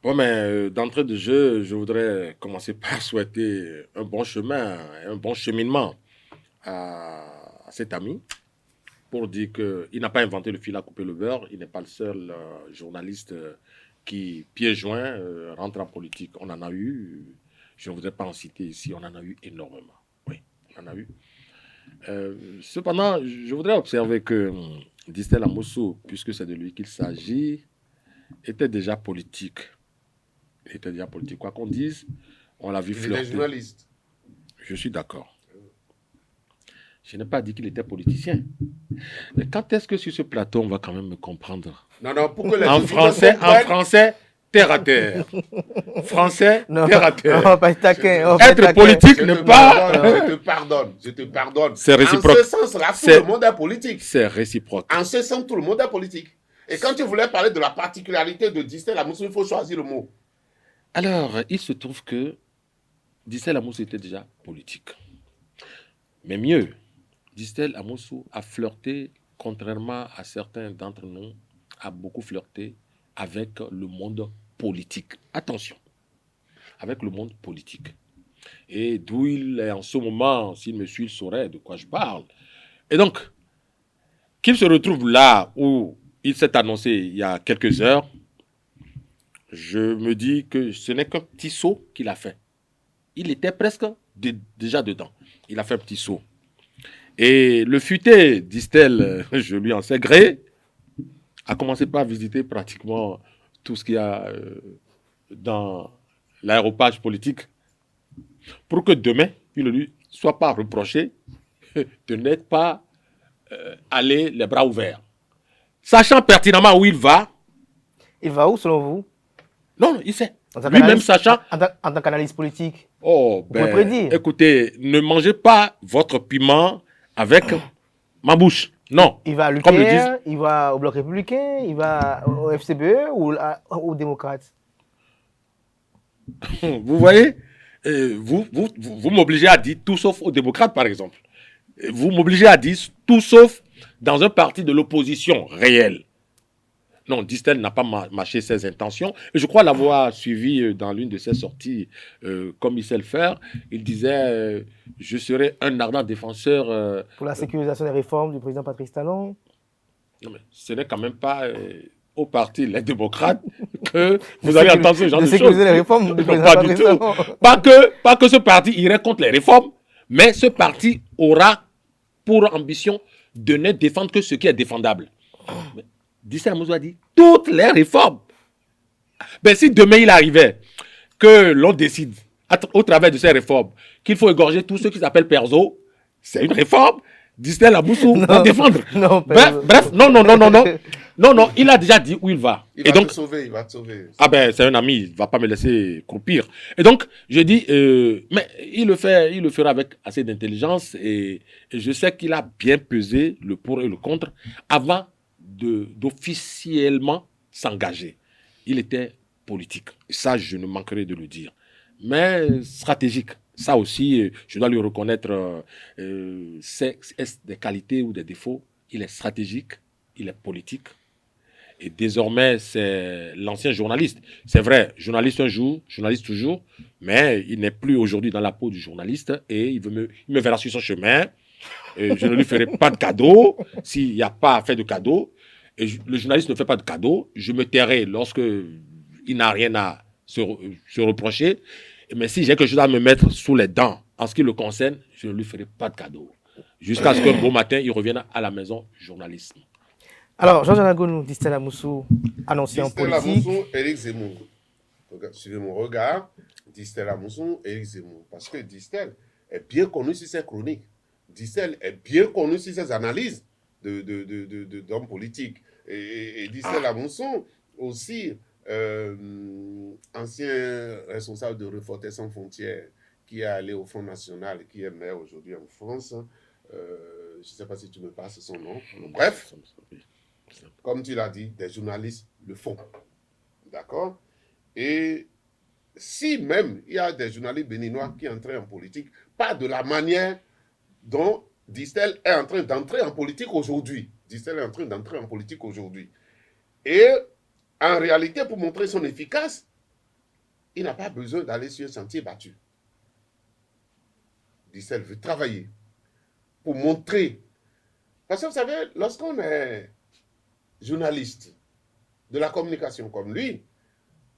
Bon, mais d'entrée de jeu, je voudrais commencer par souhaiter un bon chemin, un bon cheminement à cet ami, pour dire qu'il n'a pas inventé le fil à couper le beurre. Il n'est pas le seul journaliste qui, pieds joints, rentre en politique. On en a eu, je ne voudrais pas en citer ici, on en a eu énormément. Oui, on en a eu. Cependant, je voudrais observer que Distel Amoussou, puisque c'est de lui qu'il s'agit, était déjà politique. Il était déjà politique. Quoi qu'on dise, on l'a vu Il est flirter. journaliste. Je suis d'accord. Je n'ai pas dit qu'il était politicien. Mais quand est-ce que sur ce plateau, on va quand même me comprendre? Non, pour que les En auditeurs comprennent, français, terre à terre. Français, Non, terre à on terre. va pas être taquin. on va Être être taquin. politique je n'est te pas... pardonne, je te pardonne. C'est réciproque. En ce sens-là, tout C'est- le monde est politique. C'est réciproque. En ce sens, tout le monde est politique. Et quand tu voulais parler de la particularité de Distel Amoussou, il faut choisir le mot. Alors, il se trouve que Distel Amoussou était déjà politique. Mais mieux, Distel Amoussou a flirté, contrairement à certains d'entre nous, a beaucoup flirté avec le monde politique. Attention, avec le monde politique. Et d'où il est en ce moment, s'il me suit, il saurait de quoi je parle. Et donc, qu'il se retrouve là où il s'est annoncé il y a quelques heures, je me dis que ce n'est qu'un petit saut qu'il a fait. Il était presque déjà dedans. Il a fait un petit saut. Et le futé, disent-elles, je lui en sais gré, a commencé par visiter pratiquement tout ce qu'il y a dans l'aéropage politique pour que demain, il ne lui soit pas reproché de n'être pas allé les bras ouverts. Sachant pertinemment où il va, Il va où selon vous? non, il sait. En tant Lui-même qu'analyste- sachant, en tant qu'analyste politique. oh, pouvez prédire. écoutez, ne mangez pas votre piment avec ma bouche. Non. Il va à Comme le l'UPR, il va au Bloc républicain, il va au FCBE ou aux démocrates? Vous voyez, vous m'obligez à dire tout sauf aux démocrates, par exemple. Vous m'obligez à dire tout sauf dans un parti de l'opposition réelle. Non, Distel n'a pas mâché ses intentions. Et je crois l'avoir suivi dans l'une de ses sorties, comme il sait le faire. Il disait je serai un ardent défenseur. Pour la sécurisation des réformes du président Patrice Talon? Non, mais ce n'est quand même pas au parti Les Démocrates que vous allez entendre ce genre de choses. sécuriser les réformes du Non, président pas du Patrice tout. Talon. Pas que ce parti irait contre les réformes, mais ce parti aura pour ambition de ne défendre que ce qui est défendable. Distel Amoussou a dit toutes les réformes. Ben, si demain il arrivait que l'on décide, au travers de ces réformes, qu'il faut égorger tous ceux qui s'appellent Perzo, c'est une réforme. Distel Amoussou va défendre. Non, Bref, non, il a déjà dit où il va. Il va te sauver. Ah ben, c'est un ami, il ne va pas me laisser croupir. Et donc, je dis, mais il le fera avec assez d'intelligence et je sais qu'il a bien pesé le pour et le contre avant d'officiellement s'engager. Il était politique. Et ça, je ne manquerai de le dire. Mais stratégique. Ça aussi, je dois lui reconnaître est-ce des qualités ou des défauts. Il est stratégique, il est politique. Et désormais, c'est l'ancien journaliste. C'est vrai, journaliste un jour, journaliste toujours, mais il n'est plus aujourd'hui dans la peau du journaliste et il me verra sur son chemin. Et je ne lui ferai pas de cadeau s'il n'y a pas fait de cadeau. Et le journaliste ne fait pas de cadeau. Je me tairai lorsque il n'a rien à se reprocher. Mais si j'ai quelque chose à me mettre sous les dents en ce qui le concerne, je ne lui ferai pas de cadeau. Jusqu'à ce qu'un beau matin, il revienne à la maison journalisme. Alors, Jean-Jean Agonou, Distel Amoussou, annoncé en Distel politique. Amoussou, Éric Zemmour. Suivez mon regard. Distel Amoussou, Éric Zemmour. Parce que Distel est bien connu sur ses chroniques. Distel est bien connu sur ses analyses d'hommes politiques. Et Distel Amoussou aussi, ancien responsable de Reporters sans frontières, qui est allé au Front National, qui est maire aujourd'hui en France. Je ne sais pas si tu me passes son nom. Bref, comme tu l'as dit, des journalistes le font. D'accord? Et si même il y a des journalistes béninois qui entrent en politique, pas de la manière dont Distel est en train d'entrer en politique aujourd'hui. Distel est en train d'entrer en politique aujourd'hui. Et en réalité, pour montrer son efficace, il n'a pas besoin d'aller sur un sentier battu. Distel veut travailler pour montrer. Parce que vous savez, lorsqu'on est journaliste de la communication comme lui,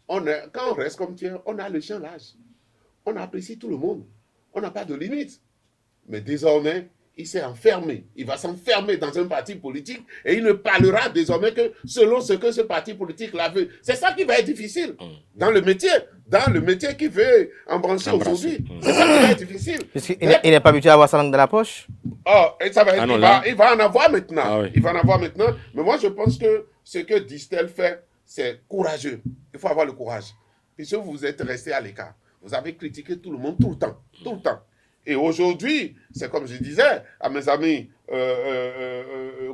quand on reste comme Pierre, on a le champ large. On apprécie tout le monde. On n'a pas de limite. Mais désormais, il s'est enfermé. Il va s'enfermer dans un parti politique et il ne parlera désormais que selon ce que ce parti politique-là veut. C'est ça qui va être difficile dans le métier. Dans le métier qu'il veut embrancher aujourd'hui. C'est ça qui va être difficile. Il n'est pas habitué à avoir sa langue dans la poche. Oh, et ça va être, il va en avoir maintenant. Ah oui. Il va en avoir maintenant. Mais moi, je pense que ce que Distel fait, c'est courageux. Il faut avoir le courage. Puisque vous êtes resté à l'écart. Vous avez critiqué tout le monde tout le temps. Tout le temps. Et aujourd'hui, c'est comme je disais à mes amis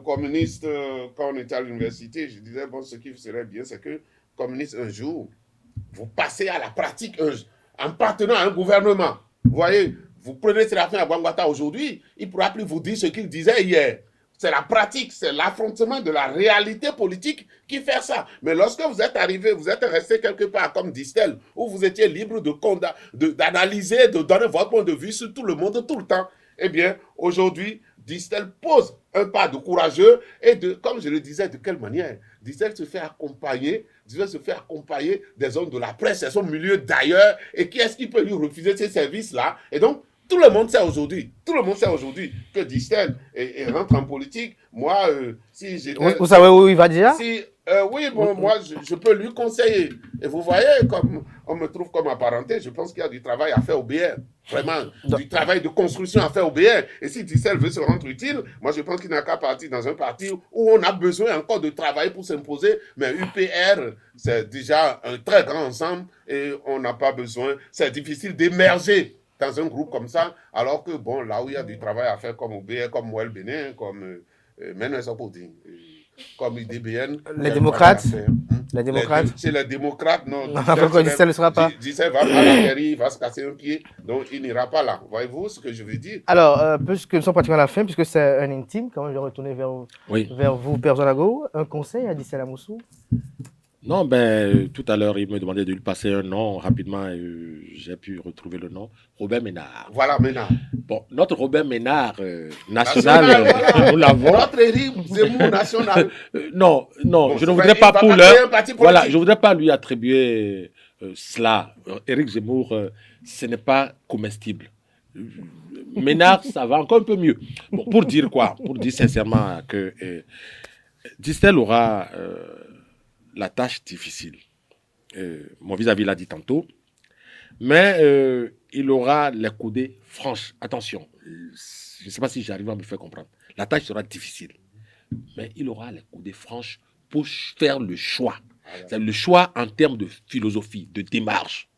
communistes quand on était à l'université, je disais, bon, ce qui serait bien, c'est que communistes, un jour, vous passez à la pratique en partenant à un gouvernement. Vous voyez, vous prenez Séraphin Abouangata aujourd'hui, il ne pourra plus vous dire ce qu'il disait hier. C'est la pratique, c'est l'affrontement de la réalité politique qui fait ça. Mais lorsque vous êtes arrivé, vous êtes resté quelque part comme Distel, où vous étiez libre d'analyser, de donner votre point de vue sur tout le monde tout le temps, eh bien, aujourd'hui, Distel pose un pas de courageux et comme je le disais, de quelle manière? Distel se fait accompagner des hommes de la presse, c'est son milieu d'ailleurs, et qui est-ce qui peut lui refuser ces services-là? Et donc, tout le monde sait aujourd'hui que Distel rentre en politique. Moi, si j'étais... Vous savez où il va déjà? Oui, bon, moi, je peux lui conseiller. Et vous voyez, comme on me trouve comme apparenté, je pense qu'il y a du travail à faire au BR. Vraiment, du travail de construction à faire au BR. Et si Distel veut se rendre utile, moi, je pense qu'il n'a qu'à partir dans un parti où on a besoin encore de travail pour s'imposer. Mais UPR, c'est déjà un très grand ensemble et on n'a pas besoin. C'est difficile d'émerger dans un groupe comme ça, alors que, bon, là où il y a du travail à faire comme OBR, comme Moël Bénin, comme Menou Sopodine, comme IDBN. Les démocrates. Les démocrates. C'est les démocrates, non. Distel ne sera pas. Distel va pas l'atterrir, il va se casser un pied, donc il n'ira pas là. Voyez-vous ce que je veux dire? Alors, puisque nous sommes pratiquement à la fin, puisque c'est un intime, quand même, je vais retourner vers vous, Père Zonago. Un conseil à Distel Amoussou? Non, ben, tout à l'heure, il me demandait de lui passer un nom rapidement et j'ai pu retrouver le nom. Robert Ménard. Voilà, Ménard. Bon, notre Robert Ménard national, voilà. Nous l'avons. Notre Éric Zemmour national. Non, Bon, je ne voudrais pas pour l'heure. Voilà, je voudrais pas lui attribuer cela. Éric Zemmour, ce n'est pas comestible. Ménard, ça va encore un peu mieux. Bon, pour dire quoi? Pour dire sincèrement que Distel aura la tâche difficile. Mon vis-à-vis l'a dit tantôt. Mais il aura les coudées franches. Attention, je ne sais pas si j'arrive à me faire comprendre. La tâche sera difficile. Mais il aura les coudées franches pour faire le choix. C'est le choix en termes de philosophie, de démarche.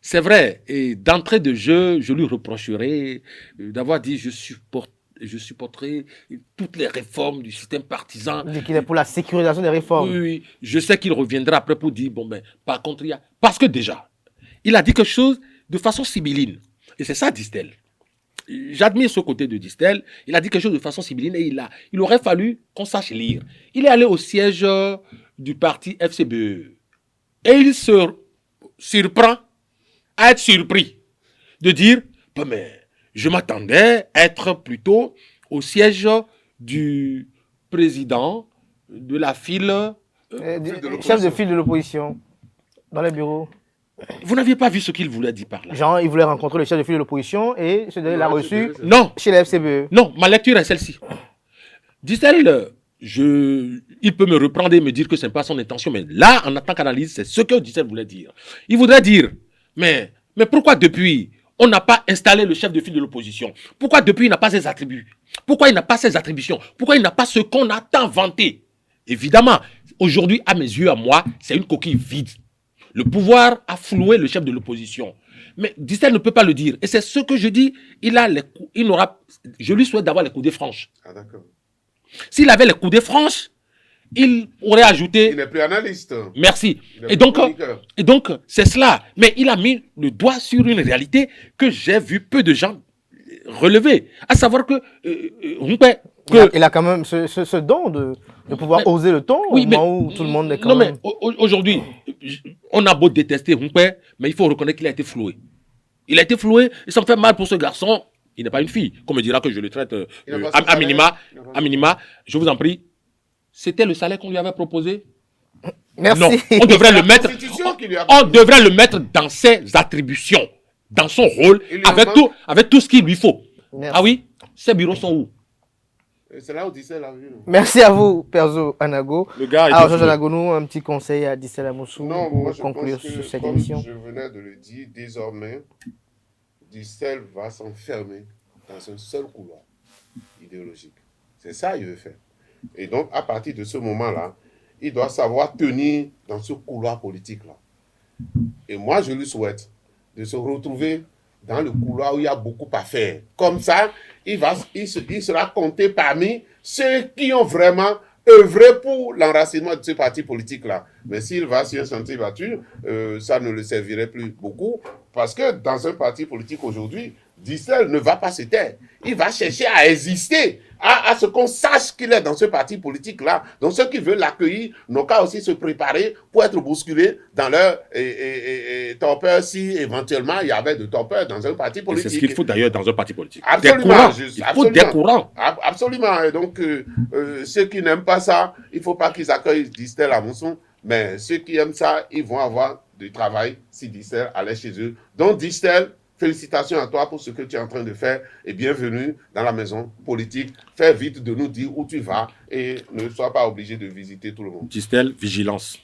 C'est vrai, et d'entrée de jeu, je lui reprocherai d'avoir dit je supporterai toutes les réformes du système partisan. Il dit qu'il est pour la sécurisation des réformes. Oui, je sais qu'il reviendra après pour dire, bon ben, par contre, il y a... Parce que déjà, il a dit quelque chose de façon sibylline. Et c'est ça, Distel. J'admire ce côté de Distel. Il a dit quelque chose de façon sibylline et il aurait fallu qu'on sache lire. Il est allé au siège du parti FCBE. Et il se surprend à être surpris de dire, bon, mais je m'attendais à être plutôt au siège du président de la file... chef de file de l'opposition, dans les bureaux. Vous n'aviez pas vu ce qu'il voulait dire par là? Genre, il voulait rencontrer le chef de file de l'opposition et ce dernier l'a reçu Non. chez la FCBE. Non, ma lecture est celle-ci. Distel il peut me reprendre et me dire que ce n'est pas son intention. Mais là, en tant qu'analyse, c'est ce que Dissel voulait dire. Il voudrait dire, mais pourquoi depuis, on n'a pas installé le chef de file de l'opposition? Pourquoi depuis, il n'a pas ses attributs? Pourquoi il n'a pas ses attributions? Pourquoi il n'a pas ce qu'on a tant vanté? Évidemment, aujourd'hui, à mes yeux, à moi, c'est une coquille vide. Le pouvoir a floué le chef de l'opposition. Mais Dissel ne peut pas le dire. Et c'est ce que je dis, je lui souhaite d'avoir les coudées franches. Ah, d'accord. S'il avait les coudées franches, il aurait ajouté... Il n'est plus analyste. Merci. Et donc, c'est cela. Mais il a mis le doigt sur une réalité que j'ai vu peu de gens relever. À savoir que... il a quand même ce don de pouvoir oser le ton au moment où tout le monde est quand même... Non, mais aujourd'hui, on a beau détester Humpé, mais il faut reconnaître qu'il a été floué. Il a été floué, et ça me fait mal pour ce garçon. Il n'est pas une fille. Comme me dira que je le traite à minima, je vous en prie. C'était le salaire qu'on lui avait proposé. Merci. Non, on devrait le mettre dans ses attributions, dans son rôle, avec tout ce qu'il lui faut. Merci. Ah oui, ces bureaux sont où? C'est là où Dissel a vu. Merci à vous, Perzo Anago. Alors, Georges Anagounou, un petit conseil à Dissel Amoussou pour conclure cette émission. Je venais de le dire, désormais, Dissel va s'enfermer dans un seul couloir idéologique. C'est ça qu'il veut faire. Et donc, à partir de ce moment-là, il doit savoir tenir dans ce couloir politique-là. Et moi, je lui souhaite de se retrouver dans le couloir où il y a beaucoup à faire. Comme ça, il sera compté parmi ceux qui ont vraiment œuvré pour l'enracinement de ce parti politique-là. Mais s'il va sur un sentier battu, ça ne le servirait plus beaucoup. Parce que dans un parti politique aujourd'hui, Dissel ne va pas se taire. Il va chercher à exister, à ce qu'on sache qu'il est dans ce parti politique-là. Donc ceux qui veulent l'accueillir n'ont qu'à aussi se préparer pour être bousculés dans leur torpeur si éventuellement il y avait de torpeur dans un parti politique. C'est ce qu'il faut d'ailleurs dans un parti politique. Absolument. Il faut des courants. Absolument. Et donc ceux qui n'aiment pas ça, il ne faut pas qu'ils accueillent Dissel à Mousson. Mais ceux qui aiment ça, ils vont avoir du travail si Dissel allait chez eux. Donc Dissel, félicitations à toi pour ce que tu es en train de faire et bienvenue dans la maison politique. Fais vite de nous dire où tu vas et ne sois pas obligé de visiter tout le monde. Dissel, vigilance.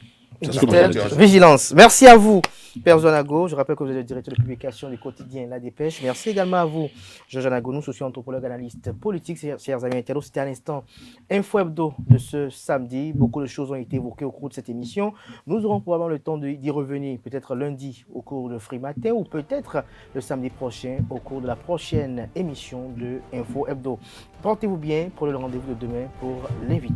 Vigilance. Merci à vous, Perzo Anago. Je rappelle que vous êtes le directeur de publication du quotidien La Dépêche. Merci également à vous, Georges Anagounou, socio-anthropologue, analyste politique. Chers amis internautes, c'était à l'instant Info Hebdo de ce samedi. Beaucoup de choses ont été évoquées au cours de cette émission. Nous aurons probablement le temps d'y revenir, peut-être lundi au cours de Free Matin ou peut-être le samedi prochain au cours de la prochaine émission de Info Hebdo. Portez-vous bien pour le rendez-vous de demain pour l'invité.